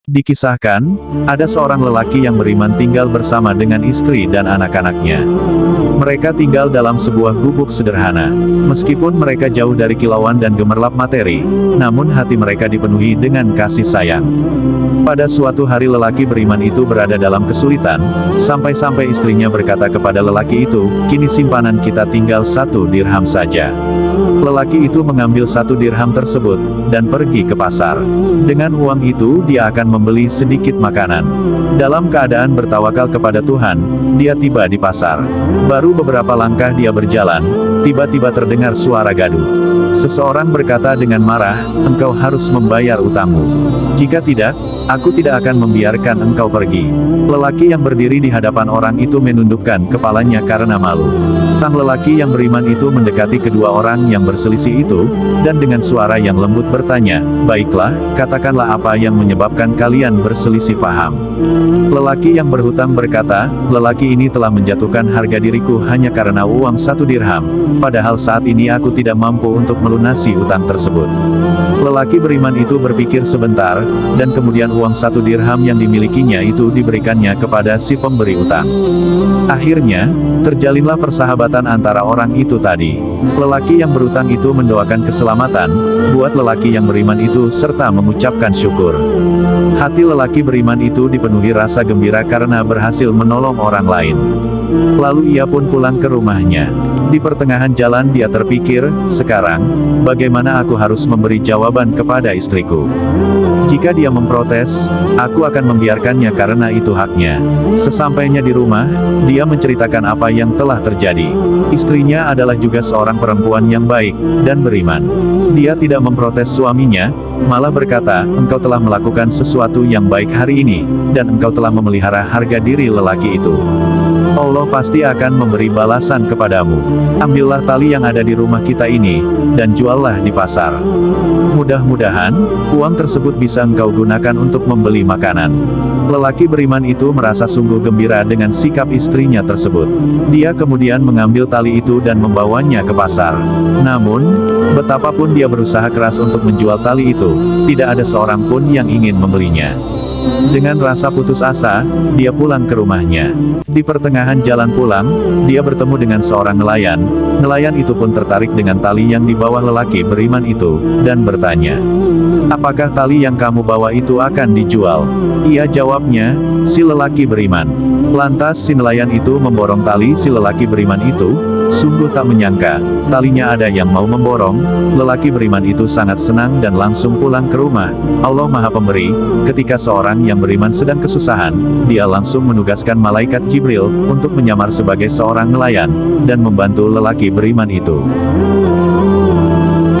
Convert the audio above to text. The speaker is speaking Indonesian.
Dikisahkan, ada seorang lelaki yang beriman tinggal bersama dengan istri dan anak-anaknya. Mereka tinggal dalam sebuah gubuk sederhana. Meskipun mereka jauh dari kilauan dan gemerlap materi, namun hati mereka dipenuhi dengan kasih sayang. Pada suatu hari lelaki beriman itu berada dalam kesulitan, sampai-sampai istrinya berkata kepada lelaki itu, "Kini simpanan kita tinggal 1 dirham saja." Lelaki itu mengambil 1 dirham tersebut, dan pergi ke pasar. Dengan uang itu dia akan membeli sedikit makanan. Dalam keadaan bertawakal kepada Tuhan, dia tiba di pasar. Baru beberapa langkah dia berjalan, tiba-tiba terdengar suara gaduh. Seseorang berkata dengan marah, "Engkau harus membayar utangmu. Jika tidak, aku tidak akan membiarkan engkau pergi." Lelaki yang berdiri di hadapan orang itu menundukkan kepalanya karena malu. Sang lelaki yang beriman itu mendekati kedua orang yang berselisih itu, dan dengan suara yang lembut bertanya, "Baiklah, katakanlah apa yang menyebabkan kalian berselisih paham." Lelaki yang berhutang berkata, "Lelaki ini telah menjatuhkan harga diriku hanya karena uang 1 dirham, padahal saat ini aku tidak mampu untuk melunasi utang tersebut." Lelaki beriman itu berpikir sebentar, dan kemudian uang 1 dirham yang dimilikinya itu diberikannya kepada si pemberi utang. Akhirnya, terjalinlah persahabatan antara orang itu tadi. Lelaki yang berutang itu mendoakan keselamatan buat lelaki yang beriman itu serta mengucapkan syukur. Hati lelaki beriman itu dipenuhi rasa gembira karena berhasil menolong orang lain. Lalu ia pun pulang ke rumahnya. Di pertengahan jalan dia terpikir, "Sekarang, bagaimana aku harus memberi jawaban kepada istriku? Jika dia memprotes, aku akan membiarkannya karena itu haknya." Sesampainya di rumah, dia menceritakan apa yang telah terjadi. Istrinya adalah juga seorang perempuan yang baik dan beriman. Dia tidak memprotes suaminya, malah berkata, "Engkau telah melakukan sesuatu yang baik hari ini, dan engkau telah memelihara harga diri lelaki itu. Allah pasti akan memberi balasan kepadamu. Ambillah tali yang ada di rumah kita ini, dan juallah di pasar. Mudah-mudahan, uang tersebut bisa engkau gunakan untuk membeli makanan." Lelaki beriman itu merasa sungguh gembira dengan sikap istrinya tersebut. Dia kemudian mengambil tali itu dan membawanya ke pasar. Namun, betapapun dia berusaha keras untuk menjual tali itu, tidak ada seorang pun yang ingin membelinya. Dengan rasa putus asa, dia pulang ke rumahnya. Di pertengahan jalan pulang, dia bertemu dengan seorang nelayan. Nelayan itu pun tertarik dengan tali yang dibawa lelaki beriman itu, dan bertanya, "Apakah tali yang kamu bawa itu akan dijual?" Ia jawabnya, "Si lelaki beriman." Lantas si nelayan itu memborong tali si lelaki beriman itu. Sungguh tak menyangka, talinya ada yang mau memborong. Lelaki beriman itu sangat senang dan langsung pulang ke rumah. Allah Maha Pemberi, ketika seorang yang beriman sedang kesusahan, dia langsung menugaskan malaikat Jibril untuk menyamar sebagai seorang nelayan, dan membantu lelaki beriman itu.